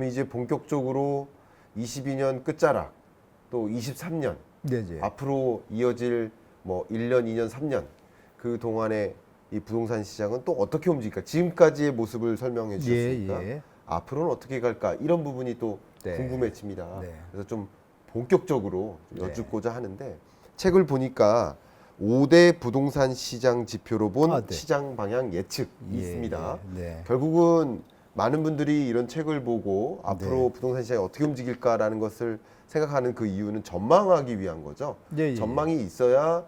그러면 이제 본격적으로 22년 끝자락 또 23년 네네. 앞으로 이어질 뭐 1년, 2년, 3년 그 동안에 이 부동산 시장은 또 어떻게 움직일까? 지금까지의 모습을 설명해 주셨으니까 예. 앞으로는 어떻게 갈까? 이런 부분이 또 네. 궁금해집니다. 네. 그래서 좀 본격적으로 좀 네. 여쭙고자 하는데 책을 보니까 5대 부동산 시장 지표로 본 네. 시장 방향 예측이 예, 있습니다. 예. 네. 결국은 많은 분들이 이런 책을 보고 앞으로 네. 부동산 시장이 어떻게 움직일까라는 것을 생각하는 그 이유는 전망하기 위한 거죠. 예, 예. 전망이 있어야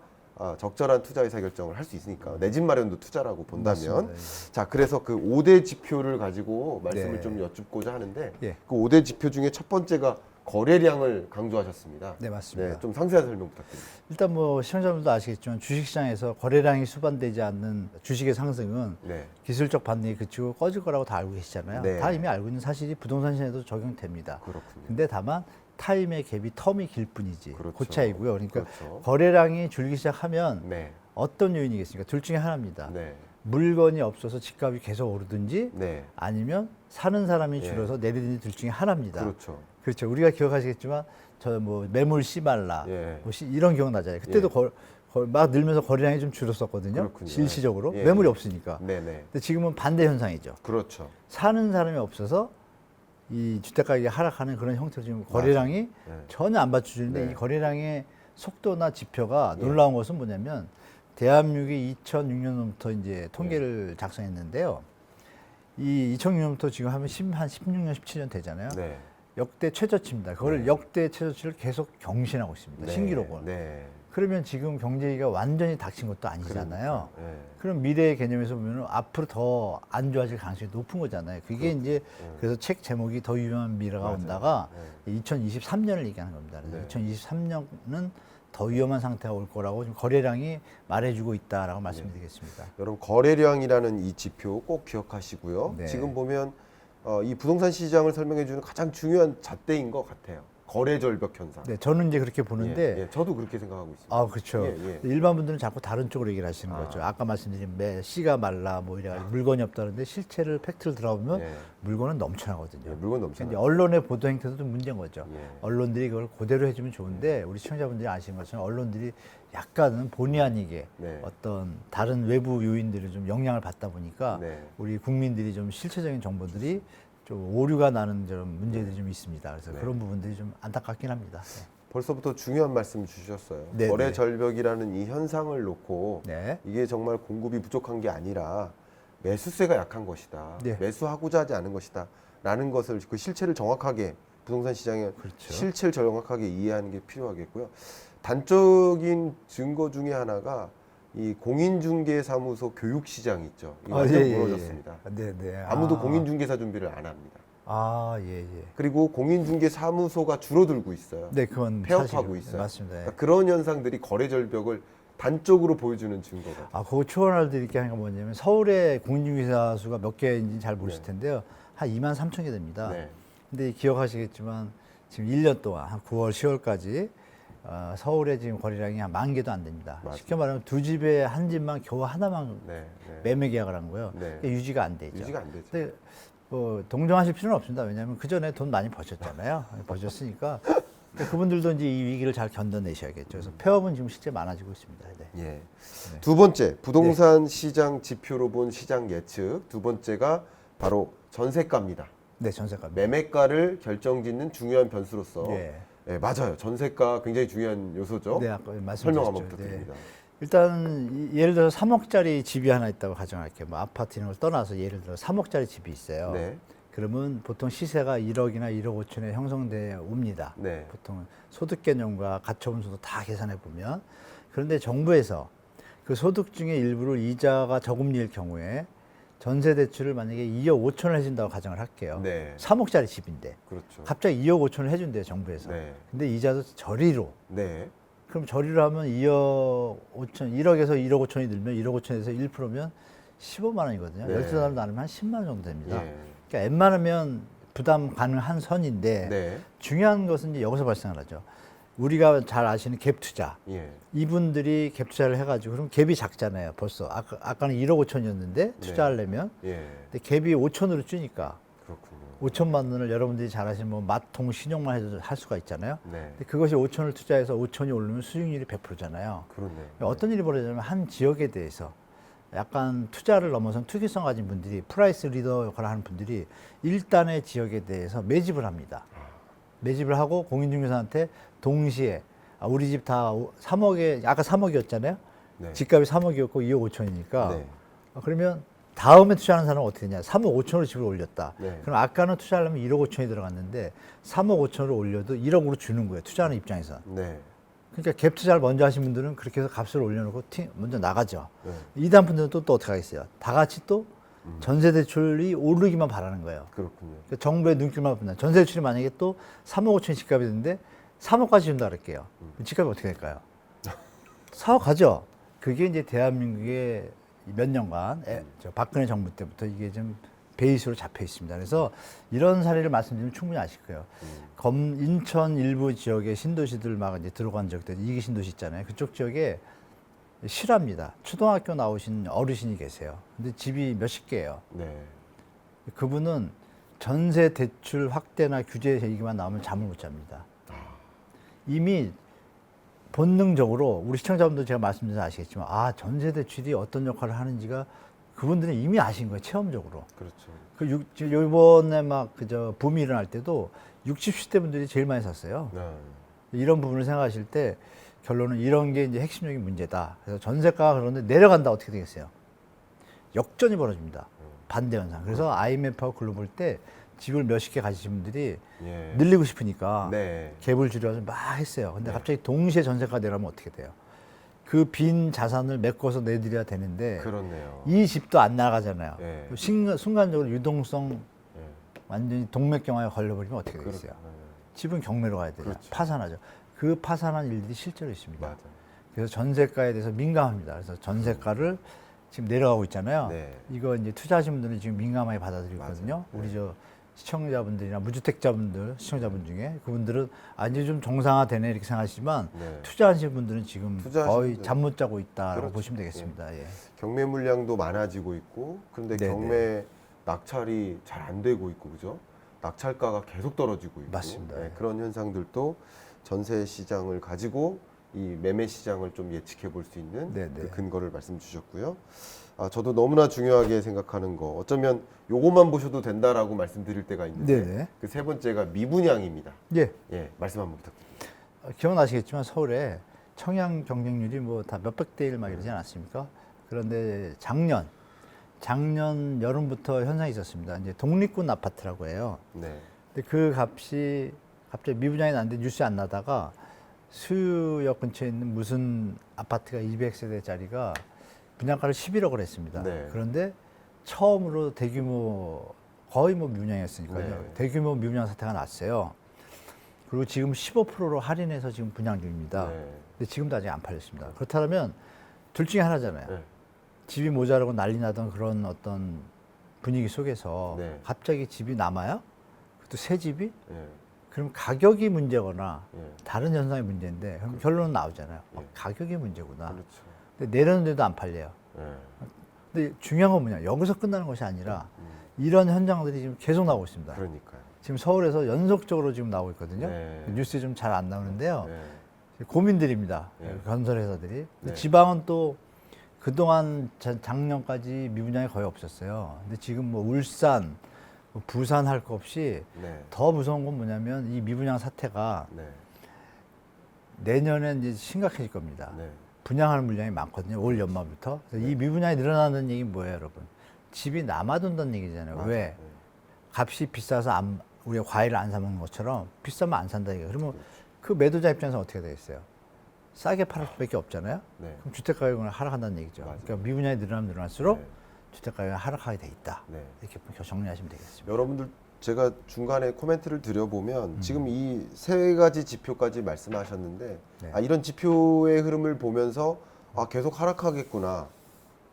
적절한 투자 의사 결정을 할 수 있으니까 내 집 마련도 투자라고 본다면 맞습니다. 자 그래서 그 5대 지표를 가지고 말씀을 네. 좀 여쭙고자 하는데 예. 그 5대 지표 중에 첫 번째가 거래량을 강조하셨습니다. 네, 맞습니다. 네, 좀 상세한 설명 부탁드립니다. 일단 뭐 시청자분도 아시겠지만 주식시장에서 거래량이 수반되지 않는 주식의 상승은 네. 기술적 반등이 그치고 꺼질 거라고 다 알고 계시잖아요. 네. 다 이미 알고 있는 사실이 부동산 시장에도 적용됩니다. 그렇군요. 근데 다만 타임의 갭이 텀이 길 뿐이지 그렇죠. 그 차이고요. 그러니까 그렇죠. 거래량이 줄기 시작하면 네. 어떤 요인이겠습니까? 둘 중에 하나입니다. 네. 물건이 없어서 집값이 계속 오르든지 네. 아니면 사는 사람이 예. 줄어서 내리든지 둘 중에 하나입니다. 그렇죠. 그렇죠. 우리가 기억하시겠지만 저 뭐 매물 씨말라 예. 뭐 이런 기억 나잖아요. 그때도 막 늘면서 거래량이 좀 줄었었거든요. 그렇군요. 실시적으로 예. 매물이 없으니까. 네네. 근데 지금은 반대 현상이죠. 그렇죠. 사는 사람이 없어서 이 주택 가격이 하락하는 그런 형태로 지금 거래량이 네. 전혀 안 받쳐주는데 네. 이 거래량의 속도나 지표가 놀라운 것은 뭐냐면 대한민국이 2006년부터 이제 통계를 작성했는데요. 이 2006년부터 지금 하면 한 16년, 17년 되잖아요. 네. 역대 최저치입니다. 그걸 네. 역대 최저치를 계속 경신하고 있습니다. 네. 신기록을. 네. 그러면 지금 경제가 완전히 닥친 것도 아니잖아요. 네. 그럼 미래의 개념에서 보면 앞으로 더 안 좋아질 가능성이 높은 거잖아요. 그게 이제 그래서 책 제목이 더 유명한 미래가 맞아요. 온다가 네. 2023년을 얘기하는 겁니다. 그래서 네. 2023년은 더 위험한 상태가 올 거라고 지금 거래량이 말해주고 있다라고 말씀드리겠습니다. 여러분 거래량이라는 이 지표 꼭 기억하시고요. 네. 지금 보면 이 부동산 시장을 설명해 주는 가장 중요한 잣대인 것 같아요. 거래 절벽 현상. 네, 저는 이제 그렇게 보는데, 예, 저도 그렇게 생각하고 있습니다. 아, 그렇죠. 예, 예. 일반 분들은 자꾸 다른 쪽으로 얘기를 하시는 거죠. 아까 말씀드린 씨가 말라 뭐 이래가지고 물건이 없다는데 실체를 팩트를 들어보면 예. 물건은 넘쳐나거든요. 예, 물건 넘쳐나요. 근데 언론의 보도 행태도 좀 문제인 거죠. 예. 언론들이 그걸 그대로 해주면 좋은데 우리 시청자분들이 아시는 것처럼 언론들이 약간은 본의 아니게 네. 어떤 다른 외부 요인들을 좀 영향을 받다 보니까 네. 우리 국민들이 좀 실체적인 정보들이 좀 오류가 나는 좀 문제들이 좀 있습니다. 그래서 네. 그런 부분들이 좀 안타깝긴 합니다. 벌써부터 중요한 말씀 주셨어요. 네, 거래 네. 절벽이라는 이 현상을 놓고 네. 이게 정말 공급이 부족한 게 아니라 매수세가 약한 것이다. 네. 매수하고자 하지 않은 것이다. 라는 것을 그 실체를 정확하게 부동산 시장의 그렇죠. 실체를 정확하게 이해하는 게 필요하겠고요. 단적인 증거 중에 하나가 이 공인중개사무소 교육시장 있죠. 이거 완전 무너졌습니다. 네, 네. 아무도 공인중개사 준비를 안 합니다. 아, 예, 예. 그리고 공인중개사무소가 줄어들고 있어요. 네, 그건 폐업하고 사실이에요. 있어요. 맞습니다. 예. 그러니까 그런 현상들이 거래 절벽을 단적으로 보여주는 증거가. 아, 그거 초안을 드릴 게 하나가 뭐냐면 서울의 공인중개사 수가 몇 개인지 잘 모르실 텐데요. 한 2만 3천 개 됩니다. 네. 근데 기억하시겠지만 지금 1년 동안 한 9월, 10월까지 서울의 지금 거래량이 한 10,000개도 안 됩니다. 맞습니다. 쉽게 말하면 두 집에 한 집만 겨우 하나만 네, 네. 매매 계약을 한 거예요. 네. 그러니까 유지가 안 되죠. 유지가 안 되죠. 근데 뭐 동정하실 필요는 없습니다. 왜냐하면 그 전에 돈 많이 버셨잖아요. 버셨으니까 그분들도 이제 이 위기를 잘 견뎌내셔야겠죠. 그래서 폐업은 지금 실제 많아지고 있습니다. 네. 예. 두 번째 부동산 시장 지표로 본 시장 예측. 두 번째가 바로 전세가입니다. 네, 전세가. 매매가를 결정짓는 중요한 변수로서. 예. 예, 맞아요. 전세가 굉장히 중요한 요소죠. 네, 아까 말씀드렸죠. 설명 한번 부탁드립니다. 일단 예를 들어서 3억짜리 집이 하나 있다고 가정할게요. 뭐 아파트 이런 걸 떠나서 예를 들어 3억짜리 집이 있어요. 네. 그러면 보통 시세가 1억이나 1억 5천에 형성되어 옵니다. 네. 보통 소득 개념과 가처분수도 다 계산해 보면. 그런데 정부에서 그 소득 중에 일부를 이자가 저금리일 경우에 전세 대출을 만약에 2억 5천을 해준다고 가정을 할게요. 네. 3억짜리 집인데 그렇죠. 갑자기 2억 5천을 해준대요, 정부에서. 네. 근데 이자도 저리로. 네. 그럼 저리로 하면 2억 5천, 1억에서 1억 5천이 늘면 1억 5천에서 1%면 15만 원이거든요. 네. 12달러 나누면 한 10만 원 정도 됩니다. 예. 그러니까 웬만하면 부담 가능한 선인데 네. 중요한 것은 이제 여기서 발생을 하죠. 우리가 잘 아시는 갭 투자. 예. 이분들이 갭 투자를 해가지고 그럼 갭이 작잖아요. 벌써 아까는 1억 5천이었는데 투자하려면 예. 근데 갭이 5천으로 주니까 그렇군요. 5천만 원을 여러분들이 잘 아시는 뭐 마통 신용만 해도 할 수가 있잖아요. 네. 근데 그것이 5천을 투자해서 5천이 오르면 수익률이 100%잖아요. 그렇네요. 어떤 일이 벌어지냐면 한 지역에 대해서 약간 투자를 넘어선 투기성 가진 분들이 프라이스 리더 역할을 하는 분들이 일단의 지역에 대해서 매집을 합니다. 매집을 하고 공인중개사한테 동시에 우리 집 다 3억에 아까 3억이었잖아요. 네. 집값이 3억이었고 2억 5천이니까 네. 그러면 다음에 투자하는 사람은 어떻게 되냐? 3억 5천으로 집을 올렸다. 네. 그럼 아까는 투자하려면 1억 5천이 들어갔는데 3억 5천으로 올려도 1억으로 주는 거예요. 투자하는 입장에서. 네. 그러니까 갭 투자를 먼저 하신 분들은 그렇게 해서 값을 올려놓고 먼저 나가죠. 네. 이단 분들은 또 어떻게 하겠어요? 다 같이 또 전세 대출이 오르기만 바라는 거예요. 그렇군요. 그러니까 정부의 눈길만 본다. 전세 대출이 만약에 또 3억 5천 집값이 됐는데 3억까지 준다 그럴게요. 집값이 어떻게 될까요? 4억 가죠. 그게 이제 대한민국의 몇 년간 저 박근혜 정부 때부터 이게 좀 베이스로 잡혀 있습니다. 그래서 이런 사례를 말씀드리면 충분히 아실 거예요. 인천 일부 지역의 신도시들 막 이제 들어간 지역들, 이기 신도시 있잖아요. 그쪽 지역에 실화입니다. 초등학교 나오신 어르신이 계세요. 근데 집이 몇십 개예요. 네. 그분은 전세 대출 확대나 규제 얘기만 나오면 잠을 못 잡니다. 이미 본능적으로 우리 시청자분들 제가 말씀드려서 아시겠지만 전세 대출이 어떤 역할을 하는지가 그분들은 이미 아신 거예요. 체험적으로. 그렇죠. 요번에 막 그저 붐이 일어날 때도 60, 70대 분들이 제일 많이 샀어요. 네. 이런 부분을 생각하실 때 결론은 이런 게 이제 핵심적인 문제다. 그래서 전세가가 그런데 내려간다 어떻게 되겠어요? 역전이 벌어집니다. 반대 현상. 그래서 IMF하고 글로벌 때 집을 몇십 개 가지신 분들이 예. 늘리고 싶으니까 네. 갭을 줄여서 막 했어요. 근데 네. 갑자기 동시에 전세가 내려가면 어떻게 돼요? 그 빈 자산을 메꿔서 내드려야 되는데 그렇네요. 이 집도 안 나가잖아요. 네. 순간적으로 유동성 예. 완전히 동맥경화에 걸려버리면 어떻게 되겠어요? 집은 경매로 가야 되죠. 그렇죠. 파산하죠. 그 파산한 일들이 실제로 있습니다. 맞아요. 그래서 전세가에 대해서 민감합니다. 그래서 전세가를 지금 내려가고 있잖아요. 네. 이거 이제 투자하신 분들은 지금 민감하게 받아들이고 있거든요. 맞아요. 우리 저 시청자분들이나 무주택자분들, 시청자분 중에 그분들은 이제 좀 정상화되네 이렇게 생각하시지만 네. 투자하신 분들은 지금 투자하신 거의 분들은 잠 못 자고 있다라고 그렇죠. 보시면 되겠습니다. 예. 경매 물량도 많아지고 있고, 그런데 네네. 경매 낙찰이 잘 안 되고 있고, 그죠? 낙찰가가 계속 떨어지고 있고, 맞습니다. 네, 그런 현상들도 전세 시장을 가지고 이 매매 시장을 좀 예측해 볼 수 있는 네네. 그 근거를 말씀 주셨고요. 저도 너무나 중요하게 생각하는 거, 어쩌면 요것만 보셔도 된다라고 말씀드릴 때가 있는데, 네네. 그 세 번째가 미분양입니다. 예. 예, 말씀 한번 부탁드립니다. 기억나시겠지만 서울에 청약 경쟁률이 뭐 다 몇백 대 1 막 이러지 않았습니까? 그런데 작년 여름부터 현상이 있었습니다. 이제 독립군 아파트라고 해요. 네. 근데 그 값이 갑자기 미분양이 났는데 뉴스에 안 나다가 수유역 근처에 있는 무슨 아파트가 200세대짜리가 분양가를 11억을 했습니다. 네. 그런데 처음으로 대규모 거의 뭐 미분양이었으니까요. 네. 대규모 미분양 사태가 났어요. 그리고 지금 15%로 할인해서 지금 분양 중입니다. 네. 근데 지금도 아직 안 팔렸습니다. 그렇다면 둘 중에 하나잖아요. 네. 집이 모자라고 난리 나던 그런 어떤 분위기 속에서 네. 갑자기 집이 남아요? 그것도 새 집이? 예. 그럼 가격이 문제거나 예. 다른 현상이 문제인데 그럼 결론은 나오잖아요. 예. 가격이 문제구나. 그렇죠. 근데 내렸는데도 안 팔려요. 예. 근데 중요한 건 뭐냐? 여기서 끝나는 것이 아니라 이런 현장들이 지금 계속 나오고 있습니다. 그러니까요. 지금 서울에서 연속적으로 지금 나오고 있거든요. 네. 뉴스에 좀 잘 안 나오는데요. 네. 고민들입니다. 네. 건설회사들이. 근데 네. 지방은 또 그동안 작년까지 미분양이 거의 없었어요. 근데 지금 뭐 울산, 뭐 부산 할 거 없이 네. 더 무서운 건 뭐냐면 이 미분양 사태가 네. 내년에 이제 심각해질 겁니다. 네. 분양하는 물량이 많거든요. 올 연말부터. 그래서 이 미분양이 늘어나는 얘기는 뭐예요, 여러분? 집이 남아돈다는 얘기잖아요. 맞아요. 왜? 네. 값이 비싸서 우리가 과일을 안 사 먹는 것처럼 비싸면 안 산다 이거. 그러면 그 매도자 입장에서 어떻게 되겠어요? 싸게 팔을 수밖에 없잖아요. 네. 그럼 주택 가격은 하락한다는 얘기죠. 맞아요. 그러니까 미분양이 늘어나면 늘어날수록 네. 주택 가격이 하락하게 돼 있다. 네. 이렇게 정리하시면 되겠습니다. 여러분들 제가 중간에 코멘트를 드려보면 지금 이 세 가지 지표까지 말씀하셨는데 네. 이런 지표의 흐름을 보면서 계속 하락하겠구나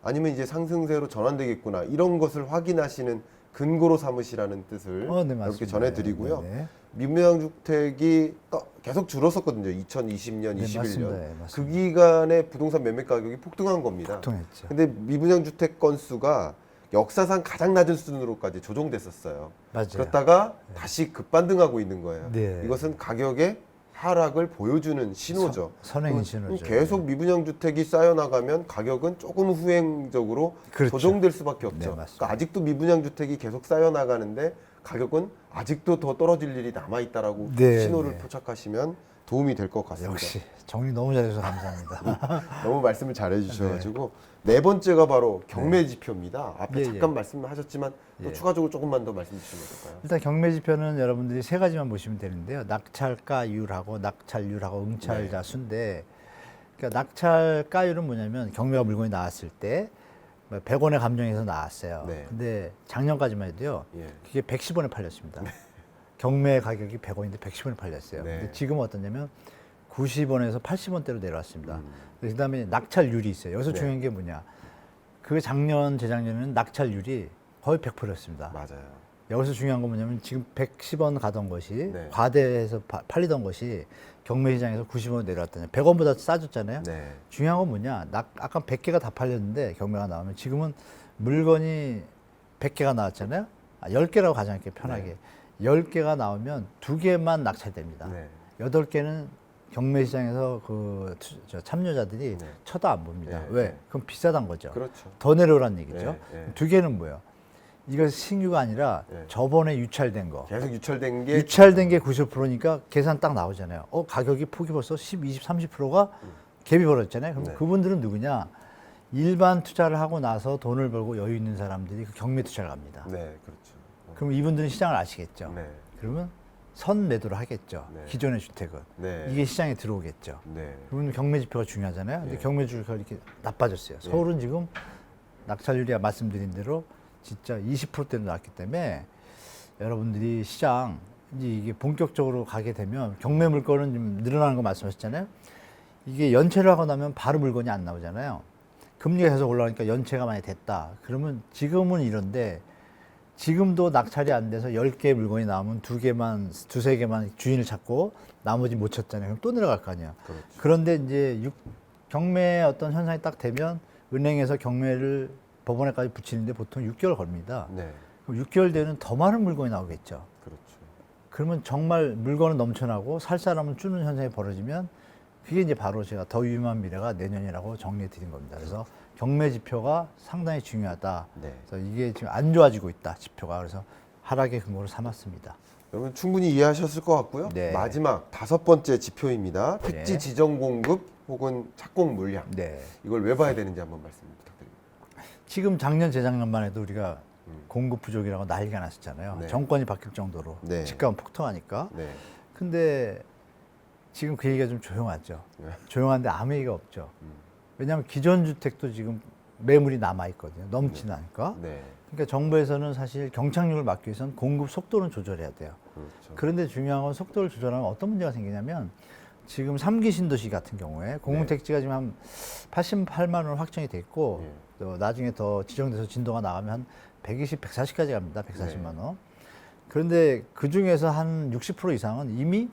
아니면 이제 상승세로 전환되겠구나 이런 것을 확인하시는 근거로 삼으시라는 뜻을 네, 이렇게 맞습니다. 전해드리고요. 네, 네. 미분양 주택이 계속 줄었었거든요. 2020년, 네, 21년. 맞습니다. 네, 맞습니다. 그 기간에 부동산 매매 가격이 폭등한 겁니다. 통했죠. 근데 미분양 주택 건수가 역사상 가장 낮은 수준으로까지 조정됐었어요. 맞아요. 그렇다가 다시 급반등하고 있는 거예요. 네. 이것은 가격의 하락을 보여주는 신호죠. 선행인 신호죠. 계속 미분양 주택이 쌓여 나가면 가격은 조금 후행적으로 그렇죠. 조정될 수밖에 없죠. 네, 맞습니다. 그러니까 아직도 미분양 주택이 계속 쌓여 나가는데 가격은 아직도 더 떨어질 일이 남아 있다라고 네, 신호를 네. 포착하시면 도움이 될 것 같습니다. 역시 정리 너무 잘해서 감사합니다. 너무 말씀을 잘해 주셔가지고 네 번째가 바로 경매 지표입니다. 앞에 예, 잠깐 말씀하셨지만 또 예. 추가적으로 조금만 더 말씀 주시면 될까요? 일단 경매 지표는 여러분들이 세 가지만 보시면 되는데요. 낙찰가율하고 낙찰률하고 응찰자 네. 수인데, 그러니까 낙찰가율은 뭐냐면 경매가 물건이 나왔을 때 100원에 감정해서 나왔어요. 네. 근데 작년까지만 해도요. 예. 그게 110원에 팔렸습니다. 경매 가격이 100원인데 110원에 팔렸어요. 네. 근데 지금은 어떠냐면 90원에서 80원대로 내려왔습니다. 그다음에 낙찰률이 있어요. 여기서 네. 중요한 게 뭐냐? 그 작년, 재작년에는 낙찰률이 거의 100%였습니다. 맞아요. 여기서 중요한 건 뭐냐면 지금 110원 가던 것이 네. 과대해서 팔리던 것이 경매 시장에서 90원 내려왔다냐. 100원보다 싸졌잖아요. 네. 중요한 건 뭐냐? 아까 100개가 다 팔렸는데 경매가 나오면 지금은 물건이 100개가 나왔잖아요. 10개라고 가정할게요. 편하게. 10개가 나오면 2개만 낙찰됩니다. 네. 8개는 경매 시장에서 참여자들이 네. 쳐다 안 봅니다. 네. 왜? 네. 그럼 비싸단 거죠. 그렇죠. 더 내려오란 얘기죠. 네. 네. 2개는 뭐예요? 이거 신규가 아니라 네. 저번에 유찰된 거. 계속 유찰된 게 유찰된 게 90%니까 계산 딱 나오잖아요. 가격이 폭이 벌써 10, 20, 30%가 갭이 벌어졌잖아요. 그럼 네. 그분들은 누구냐? 일반 투자를 하고 나서 돈을 벌고 여유 있는 사람들이 그 경매 투자를 갑니다. 네, 그렇죠. 그럼 이분들은 시장을 아시겠죠. 네. 그러면 선 매도를 하겠죠. 네. 기존의 주택은. 네. 이게 시장에 들어오겠죠. 네. 그러면 경매 지표가 중요하잖아요. 근데 예. 경매 지표가 이렇게 나빠졌어요. 서울은 지금 낙찰률이 말씀드린 대로 진짜 20%대로 나왔기 때문에 여러분들이 시장 이게 본격적으로 가게 되면 경매 물건은 좀 늘어나는 거 말씀하셨잖아요. 이게 연체를 하고 나면 바로 물건이 안 나오잖아요. 금리가 계속 올라가니까 연체가 많이 됐다. 그러면 지금은 이런데 지금도 낙찰이 안 돼서 10개 물건이 나오면 2개만, 2-3개만 주인을 찾고 나머지 못 찾잖아요. 그럼 또 내려갈 거 아니에요. 그렇죠. 그런데 이제 경매 어떤 현상이 딱 되면 은행에서 경매를 법원에까지 붙이는데 보통 6개월 걸립니다. 네. 그럼 6개월 되면 더 많은 물건이 나오겠죠. 그렇죠. 그러면 정말 물건은 넘쳐나고 살 사람은 주는 현상이 벌어지면 그게 이제 바로 제가 더 위험한 미래가 내년이라고 정리해 드린 겁니다. 그래서 경매 지표가 상당히 중요하다. 네. 그래서 이게 지금 안 좋아지고 있다, 지표가. 그래서 하락의 근거로 삼았습니다. 여러분 충분히 이해하셨을 것 같고요. 네. 마지막 5번째 지표입니다. 택지 네. 지정 공급 혹은 착공 물량. 네. 이걸 왜 봐야 되는지 한번 말씀 부탁드립니다. 지금 작년, 재작년만 해도 우리가 공급 부족이라고 난리가 났었잖아요. 네. 정권이 바뀔 정도로. 네. 집값은 폭등하니까. 네. 근데 지금 그 얘기가 좀 조용하죠. 네. 조용한데 아무 얘기가 없죠. 왜냐하면 기존 주택도 지금 매물이 남아있거든요. 넘치는 않으니까. 네. 그러니까 정부에서는 사실 경착륙을 막기 위해서는 공급 속도는 조절해야 돼요. 그렇죠. 그런데 중요한 건 속도를 조절하면 어떤 문제가 생기냐면 지금 3기 신도시 같은 경우에 공공택지가 지금 한 88만 원 확정이 돼 있고 네. 또 나중에 더 지정돼서 진도가 나가면 한 120, 140까지 갑니다. 140만 원. 그런데 그 중에서 한 60% 이상은 이미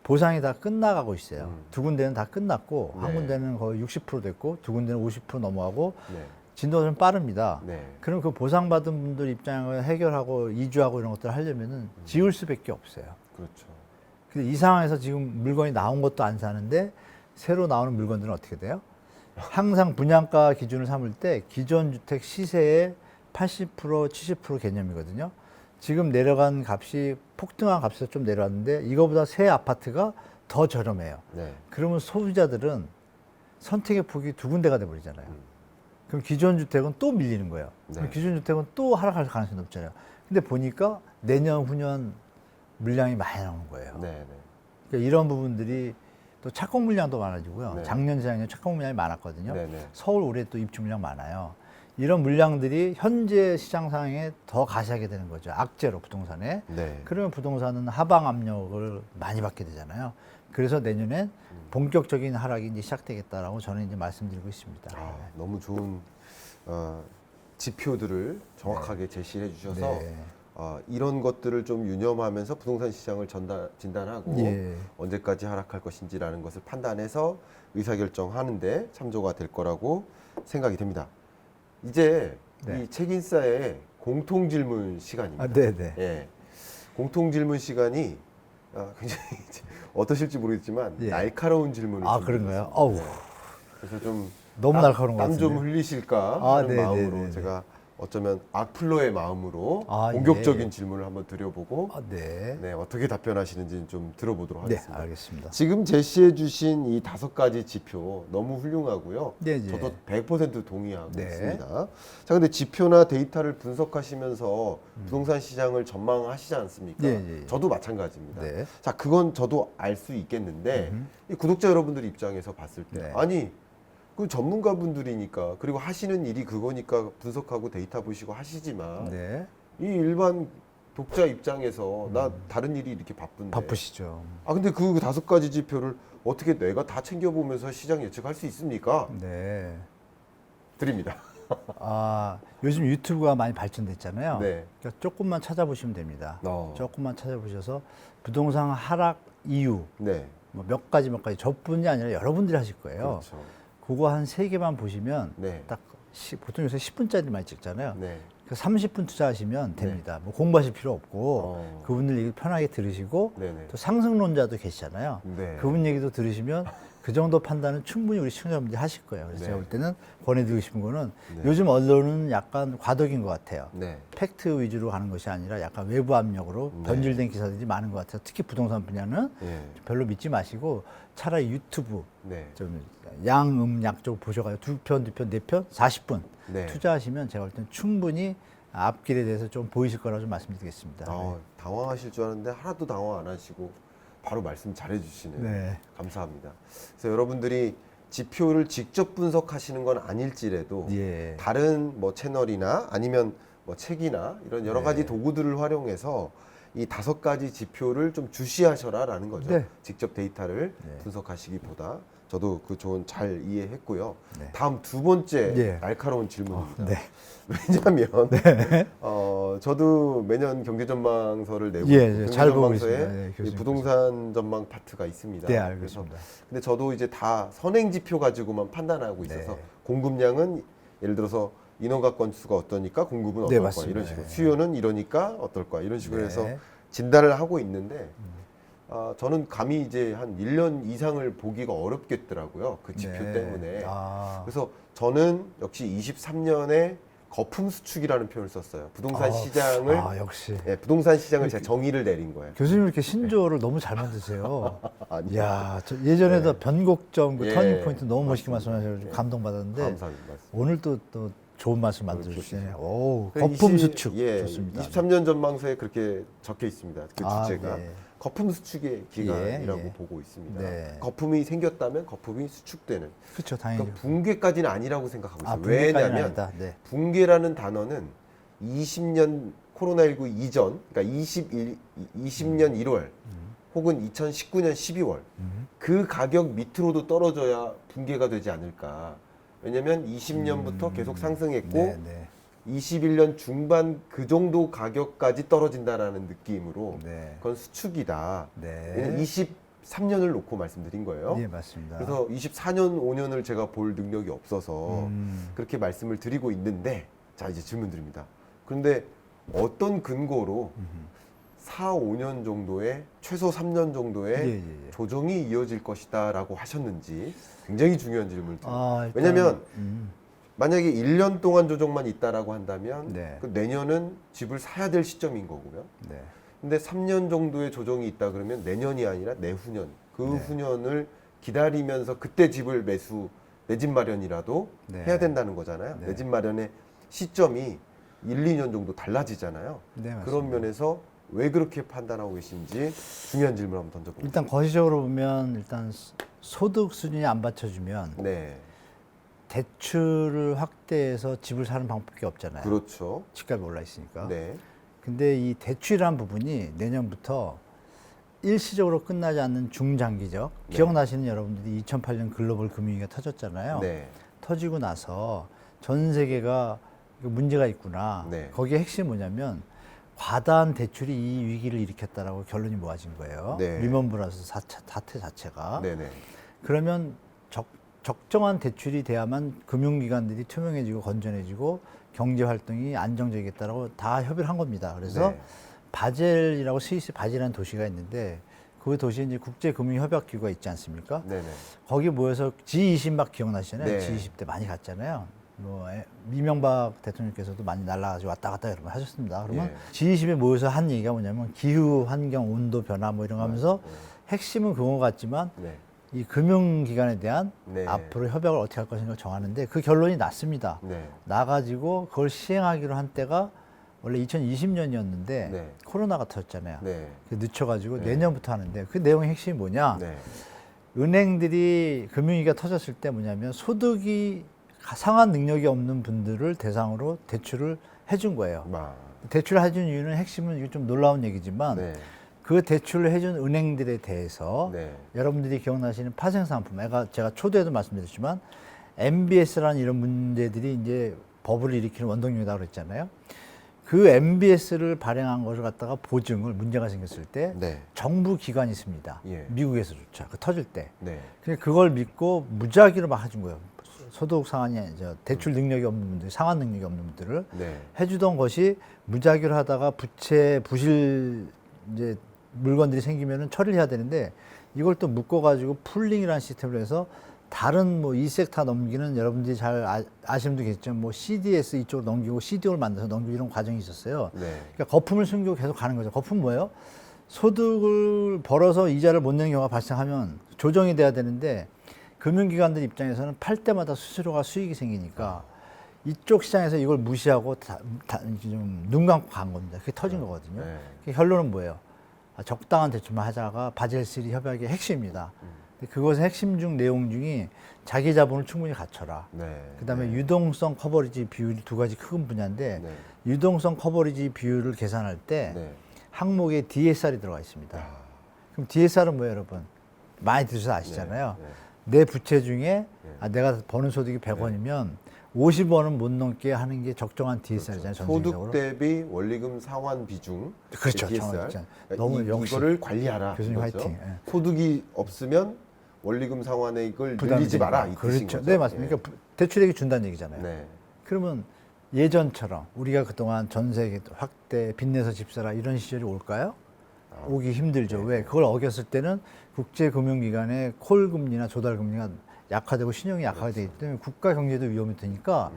보상이 다 끝나가고 있어요. 두 군데는 다 끝났고 한 네. 군데는 거의 60% 됐고 두 군데는 50% 넘어가고 네. 진도가 좀 빠릅니다. 네. 그럼 그 보상받은 분들 입장을 해결하고 이주하고 이런 것들을 하려면은 지을 수밖에 없어요. 그렇죠. 근데 이 상황에서 지금 물건이 나온 것도 안 사는데 새로 나오는 물건들은 어떻게 돼요? 항상 분양가 기준을 삼을 때 기존 주택 시세의 80%, 70% 개념이거든요. 지금 내려간 값이 폭등한 값에서 좀 내려왔는데 이거보다 새 아파트가 더 저렴해요. 네. 그러면 소비자들은 선택의 폭이 두 군데가 돼버리잖아요. 그럼 기존 주택은 또 밀리는 거예요. 그럼 네. 기존 주택은 또 하락할 가능성이 높잖아요. 근데 보니까 내년, 후년 물량이 많이 나오는 거예요. 네. 네. 그러니까 이런 부분들이 또 착공 물량도 많아지고요. 네. 작년, 재작년 착공 물량이 많았거든요. 네. 네. 서울 올해 또 입주 물량 많아요. 이런 물량들이 현재 시장 상황에 더 가시하게 되는 거죠. 악재로 부동산에. 네. 그러면 부동산은 하방 압력을 많이 받게 되잖아요. 그래서 내년엔 본격적인 하락이 이제 시작되겠다라고 저는 이제 말씀드리고 있습니다. 아, 너무 좋은 지표들을 정확하게 제시해 주셔서 네. 이런 것들을 좀 유념하면서 부동산 시장을 진단하고 예. 언제까지 하락할 것인지라는 것을 판단해서 의사결정하는데 참조가 될 거라고 생각이 됩니다. 이제 네. 이 책인싸의 공통 질문 시간입니다. 아, 네네. 예. 공통 질문 시간이 굉장히 어떠실지 모르겠지만 예. 날카로운 질문을 아, 준비했습니다. 그런가요? 어우, 네. 그래서 좀 너무 날카로운 것 땀 좀 같은데요. 흘리실까 아, 하는 네네네네. 마음으로 제가 어쩌면 악플러의 마음으로 아, 공격적인 예. 질문을 한번 드려보고 아, 네. 네, 어떻게 답변하시는지 좀 들어보도록 네, 하겠습니다. 알겠습니다. 지금 제시해 주신 이 5가지 지표 너무 훌륭하고요. 네, 네. 저도 100% 동의하고 네. 있습니다. 자, 근데 지표나 데이터를 분석하시면서 부동산 시장을 전망하시지 않습니까? 네, 네. 저도 마찬가지입니다. 네. 자, 그건 저도 알 수 있겠는데 이 구독자 여러분들 입장에서 봤을 때 네. 아니 그 전문가분들이니까 그리고 하시는 일이 그거니까 분석하고 데이터 보시고 하시지만 네. 이 일반 독자 입장에서 나 다른 일이 이렇게 바쁜데 바쁘시죠. 근데 그 5가지 지표를 어떻게 내가 다 챙겨보면서 시장 예측할 수 있습니까? 네. 드립니다. 아, 요즘 유튜브가 많이 발전됐잖아요. 네. 그러니까 조금만 찾아보시면 됩니다. 어. 조금만 찾아보셔서 부동산 하락 이유 네. 뭐 몇 가지 저뿐이 아니라 여러분들이 하실 거예요. 그렇죠. 그거 한 3개만 보시면 네. 딱 보통 요새 10분짜리 찍잖아요. 네. 그 30분 투자하시면 됩니다. 뭐 공부하실 필요 없고 어. 그분들 얘기 편하게 들으시고 네네. 또 상승론자도 계시잖아요. 네. 그분 얘기도 들으시면 그 정도 판단은 충분히 우리 시청자분들이 하실 거예요. 그래서 네. 제가 볼 때는 권해드리고 싶은 거는 네. 요즘 언론은 약간 과도기인 것 같아요. 네. 팩트 위주로 가는 것이 아니라 약간 외부 압력으로 네. 변질된 기사들이 많은 것 같아요. 특히 부동산 분야는 네. 별로 믿지 마시고 차라리 유튜브 네. 좀 양쪽 보셔가지고 2편, 4편, 40분 네. 투자하시면 제가 볼 때는 충분히 앞길에 대해서 좀 보이실 거라고 좀 말씀드리겠습니다. 당황하실 줄 알았는데 하나도 당황 안 하시고 바로 말씀 잘해주시네요. 네. 감사합니다. 그래서 여러분들이 지표를 직접 분석하시는 건 아닐지라도 예. 다른 뭐 채널이나 아니면 뭐 책이나 이런 여러 네. 가지 도구들을 활용해서 이 5가지 지표를 좀 주시하셔라라는 거죠. 네. 직접 데이터를 네. 분석하시기보다 저도 그 조언 잘 이해했고요. 네. 다음 2번째 예. 날카로운 질문입니다. 네. 왜냐하면 저도 매년 경제전망서를 내고 예, 잘 보고 경제전망서에 있습니다. 예, 이 교수님 부동산 전망 파트가 있습니다. 네, 그래서 알겠습니다. 근데 저도 이제 다 선행 지표 가지고만 판단하고 있어서 네. 공급량은 예를 들어서 인허가 건수가 어떠니까 공급은 네, 어떨 거야 맞습니다. 이런 식으로 네. 수요는 이러니까 어떨 거야 이런 식으로 네. 해서 진단을 하고 있는데 저는 감히 이제 한 1년 이상을 보기가 어렵겠더라고요. 그 지표 네. 때문에. 아. 그래서 저는 역시 23년에 거품 수축이라는 표현을 썼어요. 부동산 시장을 역시 부동산 시장을 제가 정의를 내린 거예요. 교수님 이렇게 신조어를 너무 잘 만드세요. 아니요. 야, 저 예전에도 변곡점, 그 예. 터닝 포인트 너무 멋있게 맞습니다. 말씀하셔서 감동받았는데 감사합니다. 오늘 또 좋은 말씀 만들어 주시네요. 오, 그 거품 20 수축 예, 좋습니다. 23년 전망서에 그렇게 적혀 있습니다. 그 주제가 네. 거품 수축의 기간이라고 예. 보고 있습니다. 네. 거품이 생겼다면 거품이 수축되는. 그렇죠, 당연히. 그러니까 붕괴까지는 아니라고 생각하고 있어요. 붕괴까지는 왜냐하면 아니다. 네. 붕괴라는 단어는 20년 코로나19 이전, 그러니까 20년 1월 혹은 2019년 12월 그 가격 밑으로도 떨어져야 붕괴가 되지 않을까. 왜냐하면 20년부터 계속 상승했고 네, 네. 21년 중반 그 정도 가격까지 떨어진다라는 느낌으로 네. 그건 수축이다. 네. 23년을 놓고 말씀드린 거예요. 예, 맞습니다. 그래서 24년, 5년을 제가 볼 능력이 없어서 그렇게 말씀을 드리고 있는데 자 이제 질문 드립니다. 그런데 어떤 근거로 4, 5년 정도의 최소 3년 정도의 예, 예, 예. 조정이 이어질 것이다라고 하셨는지 굉장히 중요한 질문을 드려요. 일단, 왜냐하면 만약에 1년 동안 조정만 있다라고 한다면 네. 그 내년은 집을 사야 될 시점인 거고요. 네. 근데 3년 정도의 조정이 있다 그러면 내년이 아니라 내후년 그 네. 후년을 기다리면서 그때 집을 내 집 마련이라도 네. 해야 된다는 거잖아요. 네. 내 집 마련의 시점이 1, 2년 정도 달라지잖아요. 네, 맞습니다. 그런 면에서 왜 그렇게 판단하고 계신지 중요한 질문 한번 던져보겠습니다. 일단 거시적으로 보면 일단 소득 수준이 안 받쳐주면 네, 대출을 확대해서 집을 사는 방법밖에 없잖아요. 그렇죠. 집값이 올라 있으니까. 네, 근데 이 대출이라는 부분이 내년부터 일시적으로 끝나지 않는 중장기적. 네. 기억나시는 여러분들이 2008년 글로벌 금융위기가 터졌잖아요. 네, 터지고 나서 전 세계가 이거 문제가 있구나. 네. 거기에 핵심이 뭐냐면 과다한 대출이 이 위기를 일으켰다라고 결론이 모아진 거예요. 네. 리먼 브라더스 사태 자체가. 네, 네, 그러면 적정한 대출이 돼야만 금융기관들이 투명해지고 건전해지고 경제 활동이 안정적이겠다라고 다 협의를 한 겁니다. 그래서 네. 바젤이라고 스위스 바젤이라는 도시가 있는데 그 도시에 이제 국제금융협약기구가 있지 않습니까? 네네. 거기 모여서 G20 막 기억나시잖아요. 네. G20 때 많이 갔잖아요. 뭐 이명박 대통령께서도 많이 날라가지고 왔다 갔다 여러 번 하셨습니다. 그러면 예. G20에 모여서 한 얘기가 뭐냐면 기후, 환경, 온도 변화 뭐 이런 거 하면서 핵심은 그거 같지만 네. 이 금융기관에 대한 네. 앞으로 협약을 어떻게 할 것인가 정하는데 그 결론이 났습니다. 네. 나가지고 그걸 시행하기로 한 때가 원래 2020년이었는데 네. 코로나가 터졌잖아요. 네. 늦춰가지고 네. 내년부터 하는데 그 내용의 핵심이 뭐냐? 네. 은행들이 금융위기가 터졌을 때 뭐냐면 소득이 상환 능력이 없는 분들을 대상으로 대출을 해준 거예요. 대출을 해준 이유는 핵심은 이거 좀 놀라운 얘기지만 네. 그 대출을 해준 은행들에 대해서 네. 여러분들이 기억나시는 파생상품, 제가 초대에도 말씀드렸지만 MBS라는 이런 문제들이 이제 버블을 일으키는 원동력이라고 그랬잖아요. 그 MBS를 발행한 것을 갖다가 보증을 문제가 생겼을 때 네. 정부 기관이 있습니다. 예. 미국에서조차 그 터질 때. 네. 그걸 믿고 무작위로 막 해준 거예요. 소득 상환이 대출 능력이 없는 분들, 상환 능력이 없는 분들을 네. 해주던 것이 무작위로 하다가 부채 부실 이제 물건들이 생기면은 처리를 해야 되는데 이걸 또 묶어가지고 풀링이라는 시스템을 해서 다른 뭐 이섹타 넘기는 여러분들이 잘 아시는 분도 계시죠. 뭐 CDS 이쪽으로 넘기고 CDO를 만들어서 넘기고 이런 과정이 있었어요. 네. 그러니까 거품을 숨기고 계속 가는 거죠. 거품 뭐예요? 소득을 벌어서 이자를 못 내는 경우가 발생하면 조정이 돼야 되는데 금융기관들 입장에서는 팔 때마다 수수료가 수익이 생기니까 이쪽 시장에서 이걸 무시하고 좀 눈 감고 간 겁니다. 그게 터진 거거든요. 네. 그 결론은 뭐예요? 적당한 대출만 하자가 바젤3 협약의 핵심입니다. 근데 그것의 핵심 중 내용 중에 자기 자본을 충분히 갖춰라. 네. 그다음에 네. 유동성 커버리지 비율이 두 가지 큰 분야인데 네. 유동성 커버리지 비율을 계산할 때 네. 항목에 DSR이 들어가 있습니다. 아. 그럼 DSR은 뭐예요, 여러분? 많이 들으셔서 아시잖아요. 네. 네. 내 부채 중에 내가 버는 소득이 100원이면 50원은 못 넘게 하는 게 적정한 DSR이잖아요. 전체적으로. 소득 대비 원리금 상환 비중. 그렇죠. DSR. 정확히. 너무 역시 이거를 관리하라. 교수님 이거죠. 화이팅. 예. 소득이 없으면 원리금 상환액을 늘리지 마라. 이 뜻인 그렇죠. 거죠. 네, 맞습니다. 예. 그러니까 대출액이 준다는 얘기잖아요. 네. 그러면 예전처럼 우리가 그동안 전세 확대, 빚내서 집 사라 이런 시절이 올까요? 오기 힘들죠. 네. 왜? 그걸 어겼을 때는 국제금융기관의 콜 금리나 조달 금리가 약화되고 신용이 약화가 되기 때문에 국가 경제도 위험이 되니까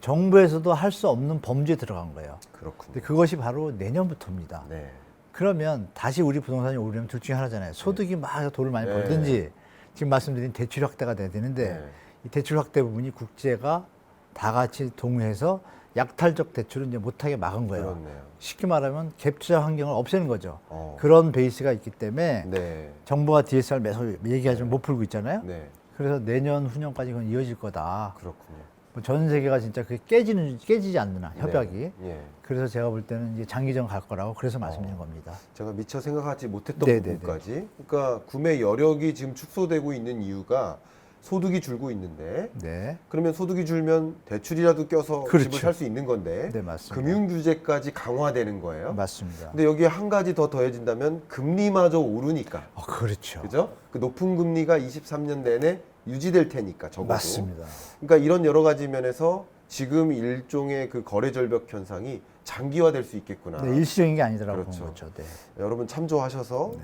정부에서도 할 수 없는 범죄에 들어간 거예요. 그렇군요. 근데 그것이 바로 내년부터입니다. 네. 그러면 다시 우리 부동산이 오르려면 둘 중에 하나잖아요. 소득이 막 돈을 많이 네. 벌든지 지금 말씀드린 대출 확대가 돼야 되는데 네. 이 대출 확대 부분이 국제가 다 같이 동의해서 약탈적 대출을 이제 못하게 막은 거예요. 그렇네요. 쉽게 말하면 갭 투자 환경을 없애는 거죠. 어. 그런 베이스가 있기 때문에 네. 정부가 DSR 매서 얘기하지만 못 풀고 있잖아요. 네. 그래서 내년 후년까지 그건 이어질 거다. 그렇군요. 뭐전 세계가 진짜 그게 깨지지 않느냐 협약이. 네. 예. 그래서 제가 볼 때는 이제 장기전 갈 거라고 그래서 말씀드린 겁니다. 제가 미처 생각하지 못했던 네네네. 부분까지. 그러니까 구매 여력이 지금 축소되고 있는 이유가 소득이 줄고 있는데 네, 그러면 소득이 줄면 대출이라도 껴서 그렇죠. 집을 살 수 있는 건데 네 맞습니다. 금융 규제까지 강화되는 거예요. 맞습니다. 근데 여기에 한 가지 더 더해진다면 금리마저 오르니까. 그렇죠. 그죠? 그 높은 금리가 23년 내내 유지될 테니까 적어도. 맞습니다. 그러니까 이런 여러 가지 면에서 지금 일종의 그 거래 절벽 현상이 장기화될 수 있겠구나. 네, 일시적인 게 아니더라고요. 그렇죠. 그렇죠. 네. 여러분 참조하셔서 네.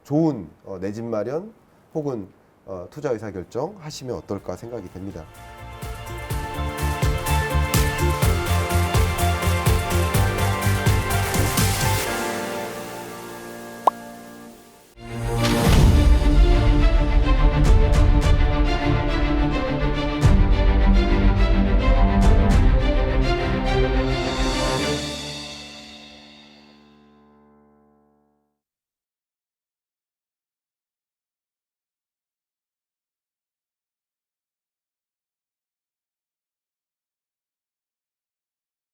좋은 내 집 마련 혹은 투자 의사 결정 하시면 어떨까 생각이 됩니다.